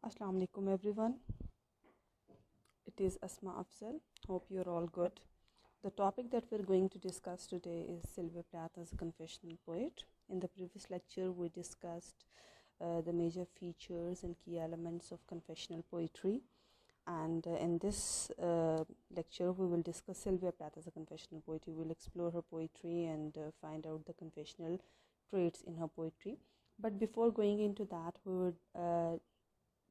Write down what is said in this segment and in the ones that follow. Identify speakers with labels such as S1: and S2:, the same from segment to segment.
S1: Assalamu alaikum everyone. It is Asma Afzal. Hope you're all good. The topic that we're going to discuss today is Sylvia Plath as a confessional poet. In the previous lecture, we discussed the major features and key elements of confessional poetry. And in this lecture, we will discuss Sylvia Plath as a confessional poet. We will explore her poetry and find out the confessional traits in her poetry. But before going into that, we would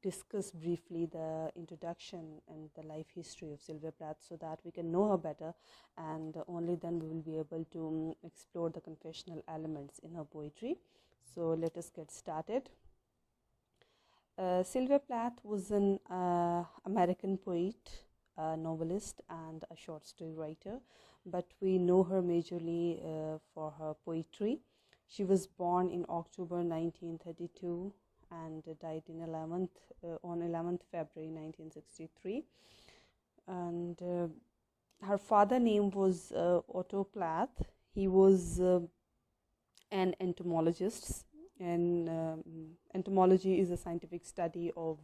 S1: discuss briefly the introduction and the life history of Sylvia Plath so that we can know her better, and only then we will be able to explore the confessional elements in her poetry. So let us get started. Sylvia Plath was an American poet, a novelist, and a short story writer, but we know her majorly for her poetry. She was born in October 1932 and died in on 11th February 1963. And her father name was Otto Plath. He was an entomologist, and entomology is a scientific study of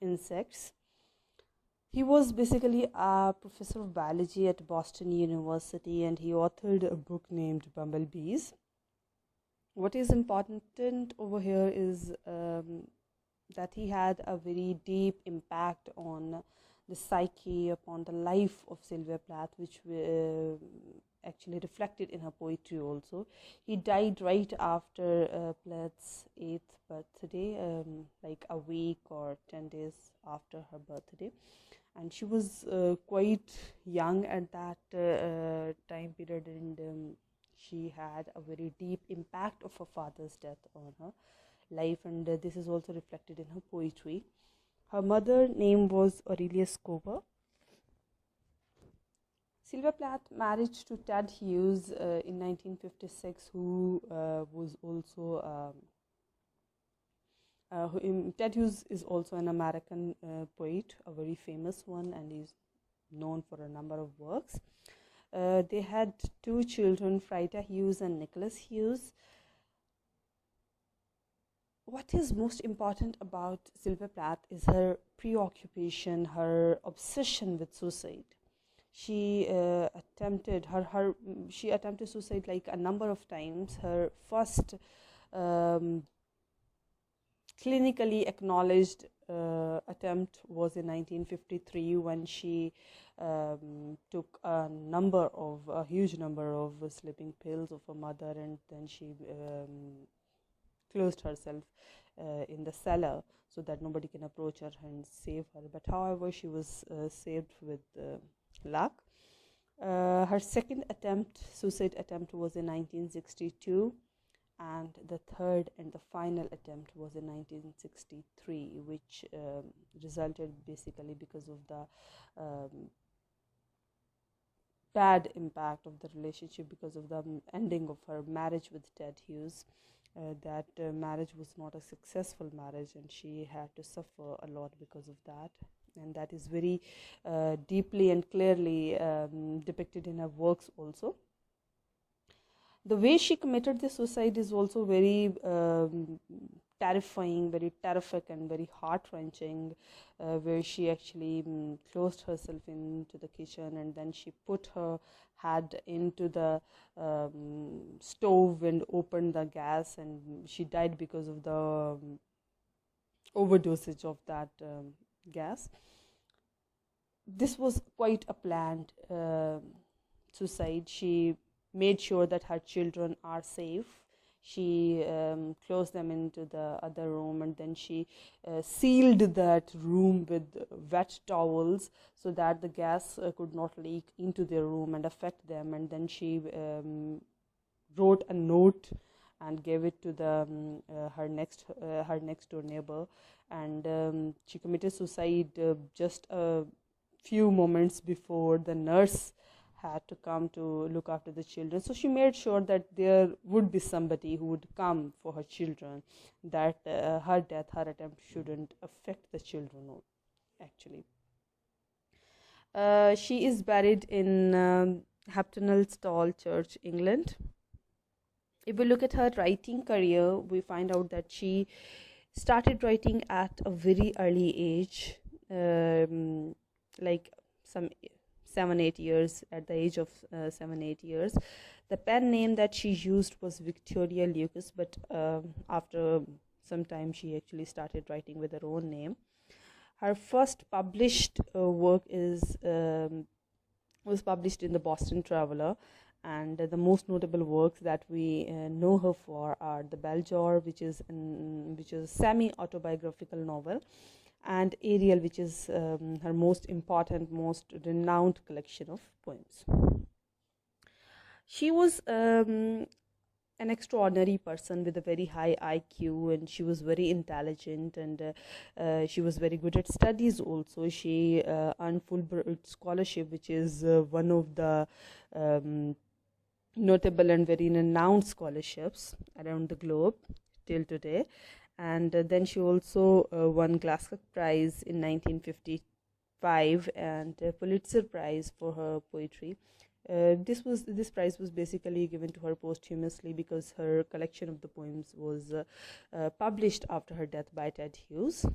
S1: insects. He was basically a professor of biology at Boston University, and he authored a book named Bumblebees. What is important over here is that he had a very deep impact on the psyche, upon the life of Sylvia Plath, which actually reflected in her poetry also. He died right after Plath's 8th birthday, like a week or 10 days after her birthday. And she was quite young at that time period, and she had a very deep impact of her father's death on her life, and this is also reflected in her poetry. Her mother name was Ariel. Sylvia Plath married to Ted Hughes in 1956, who was also Ted Hughes is also an American poet, a very famous one, and is known for a number of works. They had two children, Frida Hughes and Nicholas Hughes. What is most important about Sylvia Plath is her preoccupation, her obsession with suicide. She attempted suicide like a number of times. Her first clinically acknowledged attempt was in 1953, when she took a huge number of sleeping pills of her mother, and then she closed herself in the cellar so that nobody can approach her and save her. But however, she was saved with luck. Her second suicide attempt, was in 1962, and the third and the final attempt was in 1963, which resulted basically because of the bad impact of the relationship, because of the ending of her marriage with Ted Hughes. That marriage was not a successful marriage, and she had to suffer a lot because of that, and that is very deeply and clearly depicted in her works also. The way she committed the suicide is also very terrifying, very terrific, and very heart-wrenching, where she actually closed herself into the kitchen, and then she put her head into the stove and opened the gas, and she died because of the overdosage of that gas. This was quite a planned suicide. She made sure that her children are safe. She closed them into the other room, and then she sealed that room with wet towels so that the gas could not leak into their room and affect them. And then she wrote a note and gave it to her next door neighbor, and she committed suicide just a few moments before the nurse had to come to look after the children. So she made sure that there would be somebody who would come for her children, that her attempt shouldn't affect the children actually. She is buried in Haptonal Stall Church, England. If we look at her writing career, we find out that she started writing at a very early age, like some 7-8 years, at the age of 7-8 years. The pen name that she used was Victoria Lucas, but after some time she actually started writing with her own name. Her first published work was published in the Boston Traveler, and the most notable works that we know her for are The Bell Jar, which is a semi-autobiographical novel, and Ariel, which is her most important, most renowned collection of poems. She was an extraordinary person with a very high IQ, and she was very intelligent, and she was very good at studies also. She earned Fulbright scholarship, which is one of the notable and very renowned scholarships around the globe till today. And then she also won Glasgow Prize in 1955 and Pulitzer Prize for her poetry. This prize was basically given to her posthumously because her collection of the poems was published after her death by Ted Hughes.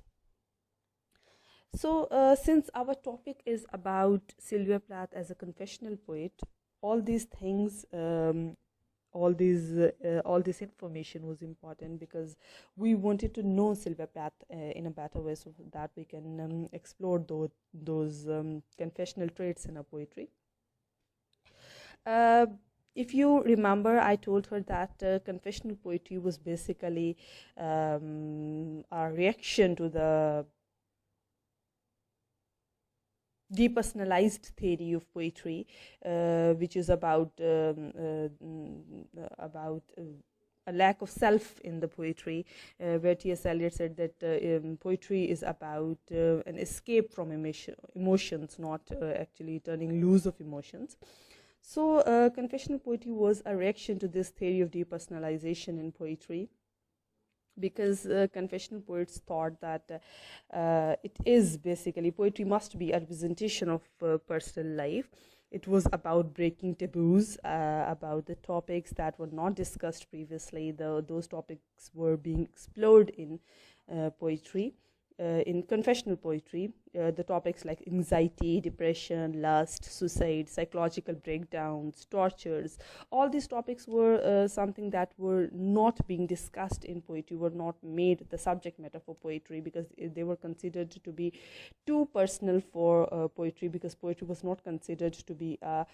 S1: So since our topic is about Sylvia Plath as a confessional poet, all these things, all this information was important because we wanted to know Sylvia Plath in a better way, so that we can explore those confessional traits in her poetry. If you remember, I told her that confessional poetry was basically a reaction to the depersonalized theory of poetry, which is about a lack of self in the poetry, where T.S. Eliot said that poetry is about an escape from emotions, not actually turning loose of emotions. So confessional poetry was a reaction to this theory of depersonalization in poetry, because confessional poets thought that it is basically, poetry must be a representation of personal life. It was about breaking taboos, about the topics that were not discussed previously. Those topics were being explored in poetry. In confessional poetry, the topics like anxiety, depression, lust, suicide, psychological breakdowns, tortures, all these topics were something that were not being discussed in poetry, were not made the subject matter for poetry, because they were considered to be too personal for poetry, because poetry was not considered to be a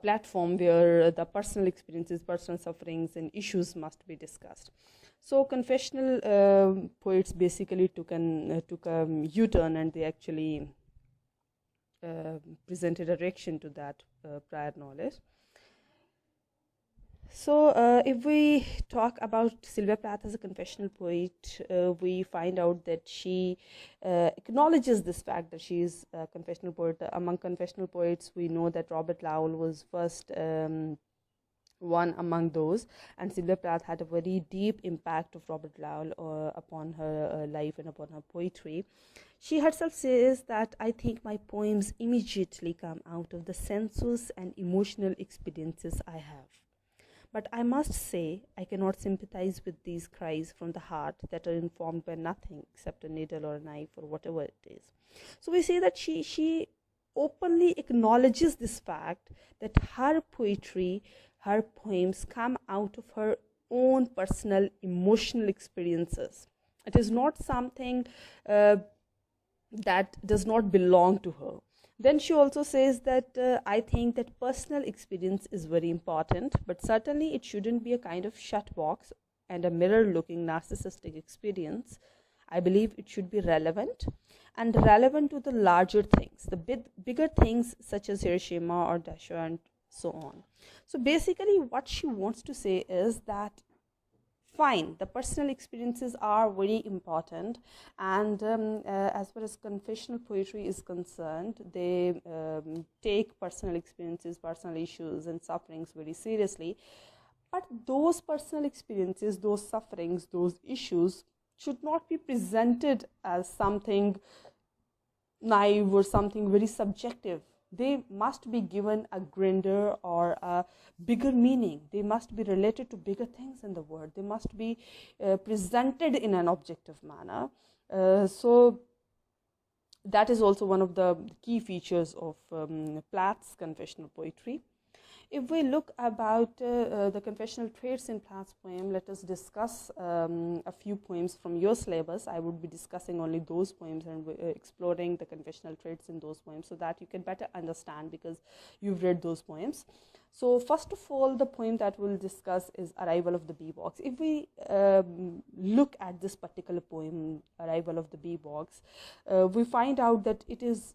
S1: platform where the personal experiences, personal sufferings and issues must be discussed. So confessional poets basically took a U-turn, and they actually presented a reaction to that prior knowledge. So if we talk about Sylvia Plath as a confessional poet, we find out that she acknowledges this fact that she is a confessional poet. Among confessional poets, we know that Robert Lowell was first one among those, and Sylvia Plath had a very deep impact of Robert Lowell upon her life and upon her poetry. She herself says that, "I think my poems immediately come out of the sensuous and emotional experiences I have. But I must say, I cannot sympathize with these cries from the heart that are informed by nothing except a needle or a knife or whatever it is." So we say that she openly acknowledges this fact that her poetry, her poems come out of her own personal emotional experiences. It is not something that does not belong to her. Then she also says that I think that personal experience is very important, but certainly it shouldn't be a kind of shut box and a mirror-looking narcissistic experience. I believe it should be relevant, and relevant to the larger things, the bigger things such as Hiroshima or Dasha and so on. So basically what she wants to say is that, fine, the personal experiences are very important, and as far as confessional poetry is concerned, they take personal experiences, personal issues and sufferings very seriously. But those personal experiences, those sufferings, those issues should not be presented as something naive or something very subjective. they must be given a grander or a bigger meaning. They must be related to bigger things in the world. They must be presented in an objective manner. So that is also one of the key features of Plath's confessional poetry. If we look about the confessional traits in Plath's poem, let us discuss a few poems from your syllabus. I would be discussing only those poems and exploring the confessional traits in those poems so that you can better understand because you've read those poems. So first of all, the poem that we'll discuss is Arrival of the Bee Box. If we look at this particular poem, Arrival of the Bee Box, we find out that it is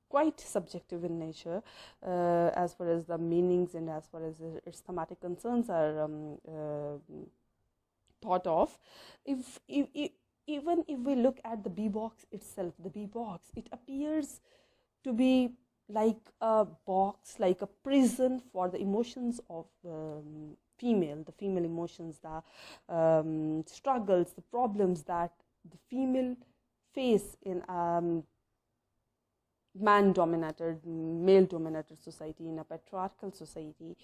S1: quite subjective in nature as far as the meanings and as far as its thematic concerns are thought of. Even if we look at the bee box itself, the bee box, it appears to be like a box, like a prison for the emotions of the female emotions, the struggles, the problems that the female face in man-dominated, male-dominated society, in a patriarchal society.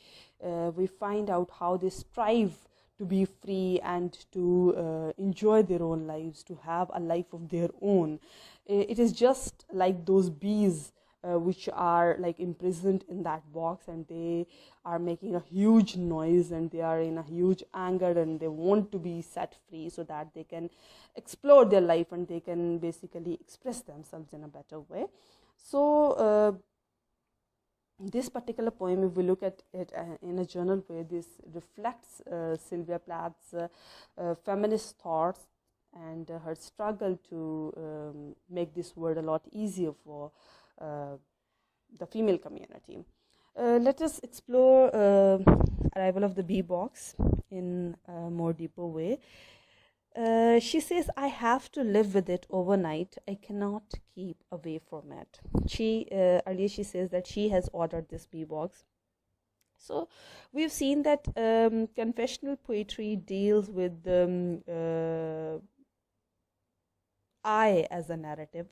S1: We find out how they strive to be free and to enjoy their own lives, to have a life of their own. It is just like those bees which are like imprisoned in that box, and they are making a huge noise and they are in a huge anger and they want to be set free so that they can explore their life and they can basically express themselves in a better way. So this particular poem, if we look at it in a general way, this reflects Sylvia Plath's feminist thoughts and her struggle to make this world a lot easier for the female community. Let us explore Arrival of the Bee Box in a more deeper way. She says, I have to live with it overnight. I cannot keep away from it. Earlier she says that she has ordered this bee box. So we've seen that confessional poetry deals with I as a narrative,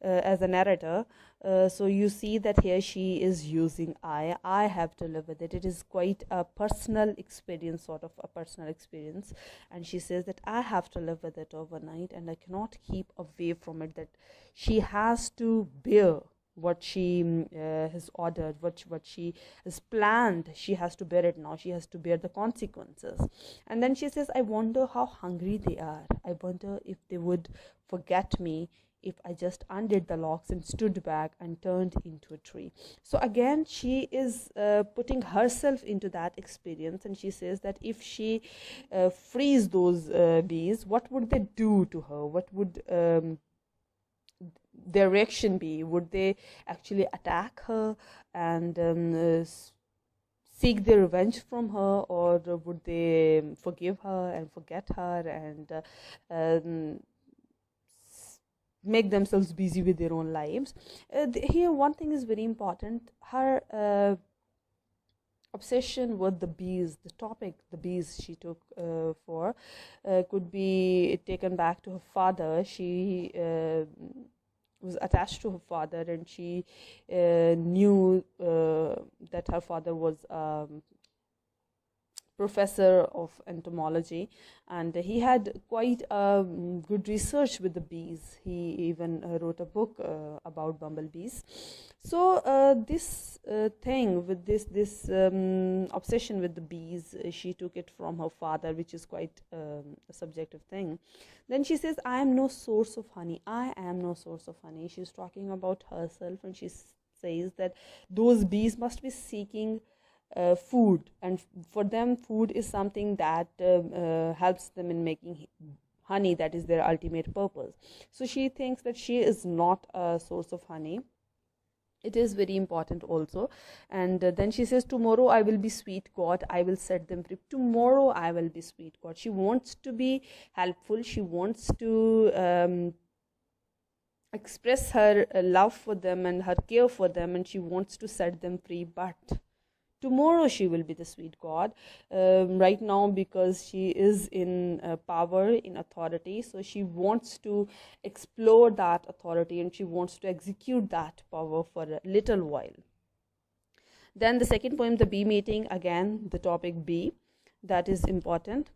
S1: as a narrator. So you see that here she is using I have to live with it. It is quite a personal experience, sort of a personal experience, and she says that I have to live with it overnight and I cannot keep away from it, that she has to bear what she has ordered, what she has planned. She has to bear it now. She has to bear the consequences. And then she says, I wonder how hungry they are. I wonder if they would forget me if I just undid the locks and stood back and turned into a tree. So again, she is putting herself into that experience, and she says that if she frees those bees, what would they do to her? What would their reaction be? Would they actually attack her and seek their revenge from her, or would they forgive her and forget her and make themselves busy with their own lives? Here one thing is very important. Her obsession with the bees, the topic the bees she took for could be taken back to her father. She was attached to her father, and she knew that her father was professor of entomology, and he had quite good research with the bees. He even wrote a book about bumblebees. So this thing with this obsession with the bees, she took it from her father, which is quite a subjective thing. Then she says, I am no source of honey. I am no source of honey. She's talking about herself, and she says that those bees must be seeking food, and for them food is something that helps them in making honey. That is their ultimate purpose. So she thinks that she is not a source of honey. It is very important also. And then she says, tomorrow I will be sweet God, I will set them free. Tomorrow I will be sweet God. She wants to be helpful. She wants to express her love for them and her care for them, and she wants to set them free, but tomorrow she will be the sweet god. Right now, because she is in power, in authority, so she wants to explore that authority and she wants to execute that power for a little while. Then the second poem, the bee meeting, again the topic bee, that is important.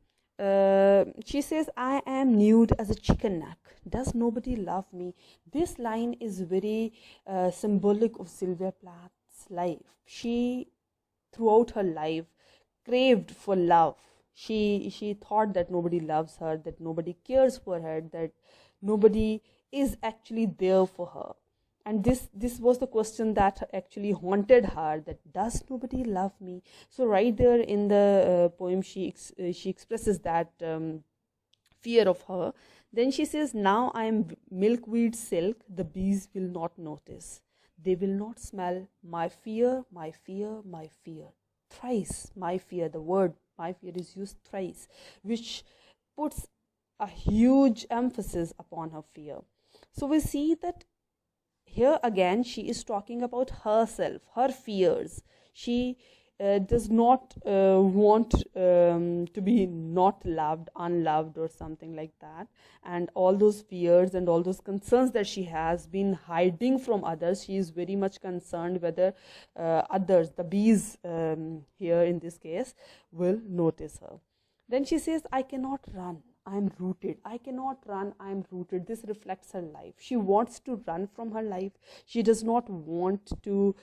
S1: She says, I am nude as a chicken neck. Does nobody love me? This line is very symbolic of Sylvia Plath's life. She, throughout her life, craved for love. She thought that nobody loves her, that nobody cares for her, that nobody is actually there for her. And this was the question that actually haunted her, that does nobody love me? So right there in the poem, she expresses that fear of her. Then she says, now I am milkweed silk, the bees will not notice. They will not smell my fear, my fear, my fear. Thrice my fear, the word my fear is used thrice, which puts a huge emphasis upon her fear. So we see that here again she is talking about herself, her fears. She does not want to be not loved, unloved or something like that, and all those fears and all those concerns that she has been hiding from others, she is very much concerned whether others, the bees here in this case, will notice her. Then she says, I cannot run, I am rooted. I cannot run, I am rooted. This reflects her life. She wants to run from her life. She does not want to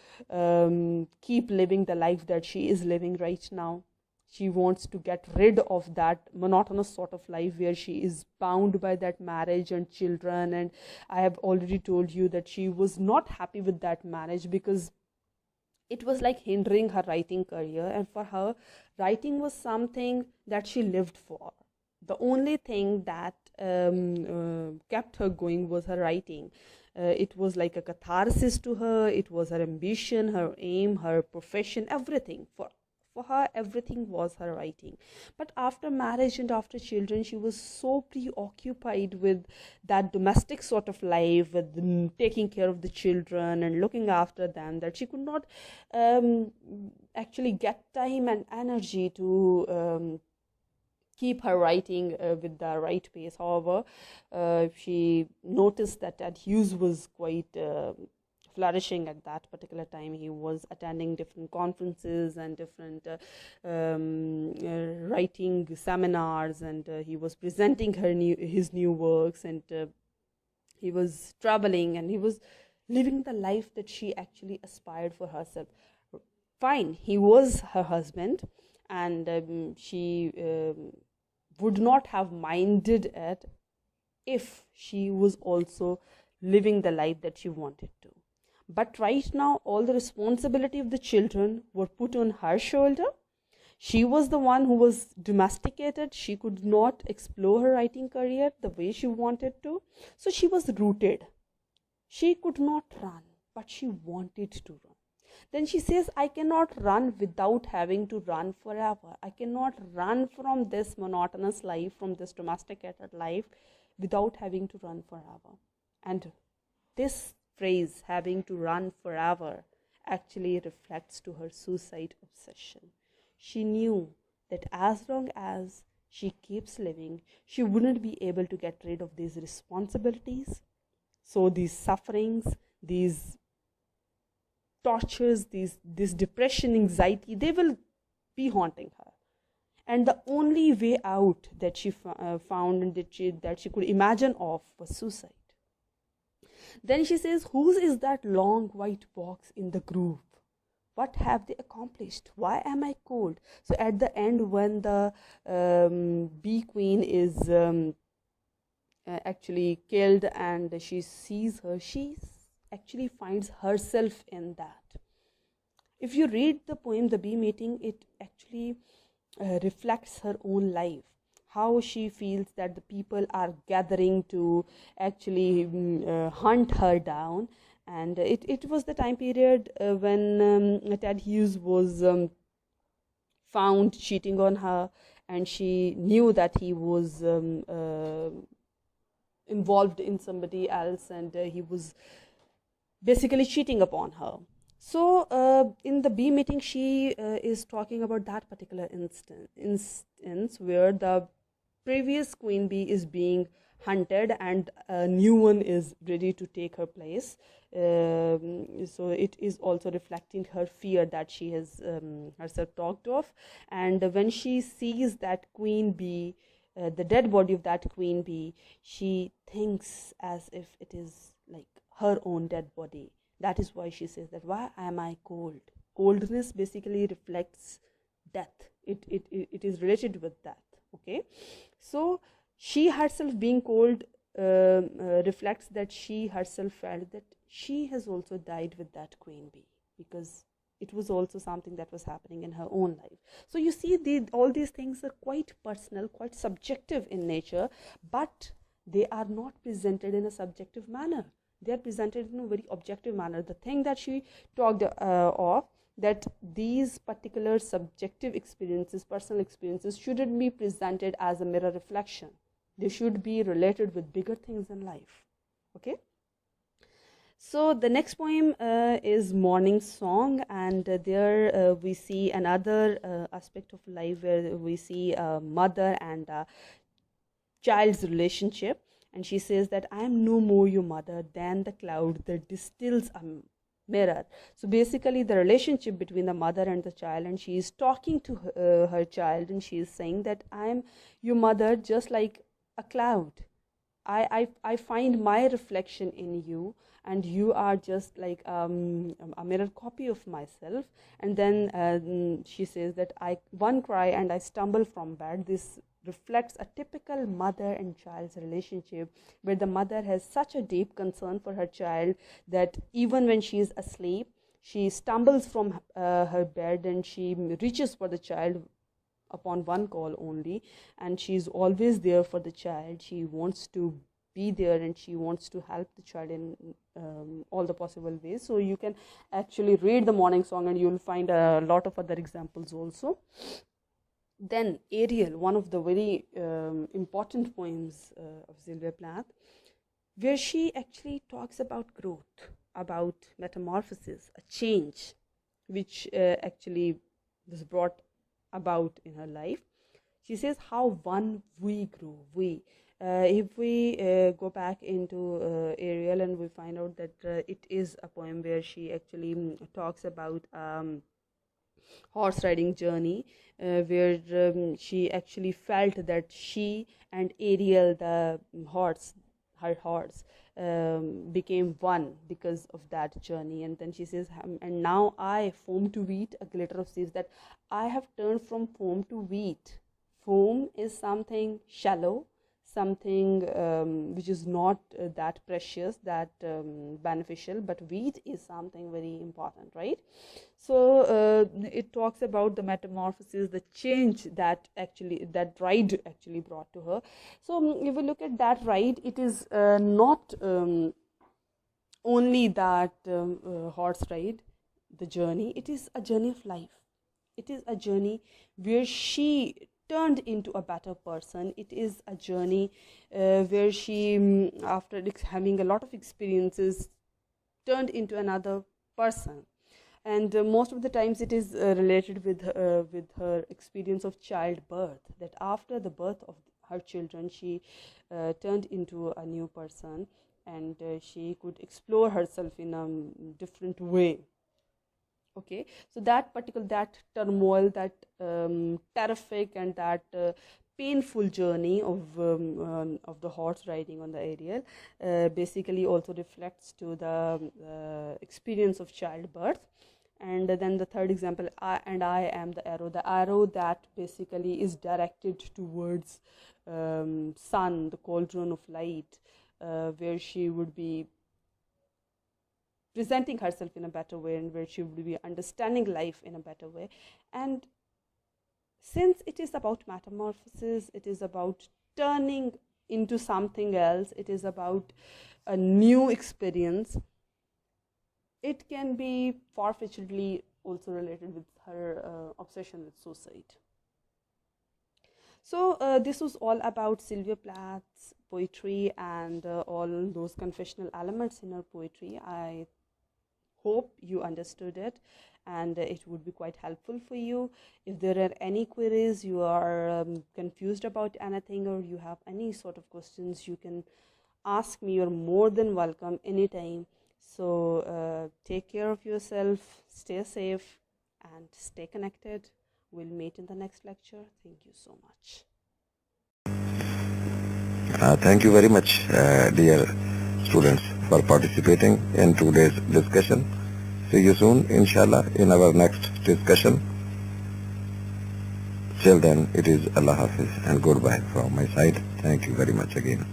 S1: keep living the life that she is living right now. She wants to get rid of that monotonous sort of life where she is bound by that marriage and children. And I have already told you that she was not happy with that marriage because it was like hindering her writing career. And for her, writing was something that she lived for. The only thing that kept her going was her writing. It was like a catharsis to her. It was her ambition, her aim, her profession, everything. For her, everything was her writing. But after marriage and after children, she was so preoccupied with that domestic sort of life, with taking care of the children and looking after them, that she could not actually get time and energy to keep her writing with the right pace. However, she noticed that Ted Hughes was quite flourishing at that particular time. He was attending different conferences and different writing seminars, and he was presenting his new works, and he was traveling, and he was living the life that she actually aspired for herself. Fine, he was her husband, and she would not have minded it if she was also living the life that she wanted to. But right now, all the responsibility of the children were put on her shoulder. She was the one who was domesticated. She could not explore her writing career the way she wanted to. So she was rooted. She could not run, but she wanted to run. Then she says, I cannot run without having to run forever. I cannot run from this monotonous life, from this domesticated life, without having to run forever. And this phrase, having to run forever, actually reflects to her suicide obsession. She knew that as long as she keeps living, she wouldn't be able to get rid of these responsibilities. So these sufferings, these tortures, this depression, anxiety, they will be haunting her. And the only way out that she found and that she could imagine of was suicide. Then she says, whose is that long white box in the groove? What have they accomplished? Why am I cold? So at the end, when the bee queen is actually killed and she sees her, she actually finds herself in that. If you read the poem, The Bee Meeting, it actually reflects her own life. How she feels that the people are gathering to actually hunt her down. And it was the time period when Ted Hughes was found cheating on her, and she knew that he was involved in somebody else, and he was basically cheating upon her. So in the B meeting, she is talking about that particular instance where the previous queen bee is being hunted and a new one is ready to take her place. So it is also reflecting her fear that she has herself talked of. And when she sees that queen bee, the dead body of that queen bee, she thinks as if it is like her own dead body. That is why she says that, why am I cold? Coldness basically reflects death. It is related with death. Okay, so she herself being cold reflects that she herself felt that she has also died with that queen bee, because it was also something that was happening in her own life. So you see, all these things are quite personal, quite subjective in nature, but they are not presented in a subjective manner. They are presented in a very objective manner. The thing that she talked of, that these particular subjective experiences, personal experiences, shouldn't be presented as a mirror reflection. They should be related with bigger things in life. Okay. So the next poem is Morning Song, and there we see another aspect of life where we see a mother and a child's relationship. And she says that I am no more your mother than the cloud that distills a mirror. So basically the relationship between the mother and the child, and she is talking to her child, and she is saying that I am your mother just like a cloud. I find my reflection in you, and you are just like a mirror copy of myself. And then she says that I one cry and I stumble from bed. This reflects a typical mother and child's relationship, where the mother has such a deep concern for her child that even when she is asleep, she stumbles from her bed and she reaches for the child upon one call only, and she's always there for the child. She wants to be there and she wants to help the child in all the possible ways. So you can actually read the Morning Song and you'll find a lot of other examples also. Then Ariel, one of the very important poems of Sylvia Plath, where she actually talks about growth, about metamorphosis, a change which actually was brought about in her life. She says how one we grow. If we go back into Ariel, and we find out that it is a poem where she actually talks about horse riding journey, where she actually felt that she and Ariel, the horse, her horse, became one because of that journey. And then she says, and now I foam to wheat, a glitter of seeds, that I have turned from foam to wheat. Foam is something shallow, something which is not that precious, that beneficial, but wheat is something very important, right? So it talks about the metamorphosis, the change that ride actually brought to her. So if we look at that ride, it is not only that horse ride, the journey. It is a journey of life. It is a journey where she turned into a better person. It is a journey where she, after having a lot of experiences, turned into another person. And most of the times it is related with her experience of childbirth, that after the birth of her children, she turned into a new person, and she could explore herself in a different way. Okay, so that turmoil, that terrific and that painful journey of the horse riding on the Ariel basically also reflects to the experience of childbirth. And then the third example, I am the arrow that basically is directed towards sun, the cauldron of light, where she would be presenting herself in a better way, and where she would be understanding life in a better way. And since it is about metamorphosis, it is about turning into something else, it is about a new experience, it can be far-fetchedly also related with her obsession with suicide. So this was all about Sylvia Plath's poetry and all those confessional elements in her poetry. I hope you understood it, and it would be quite helpful for you. If there are any queries, you are confused about anything, or you have any sort of questions, you can ask me. You're more than welcome anytime. So take care of yourself, stay safe, and stay connected. We'll meet in the next lecture. Thank you so much.
S2: Thank you very much, dear students, for participating in today's discussion. See you soon, inshallah, in our next discussion. Till then, it is Allah Hafiz and goodbye from my side. Thank you very much again.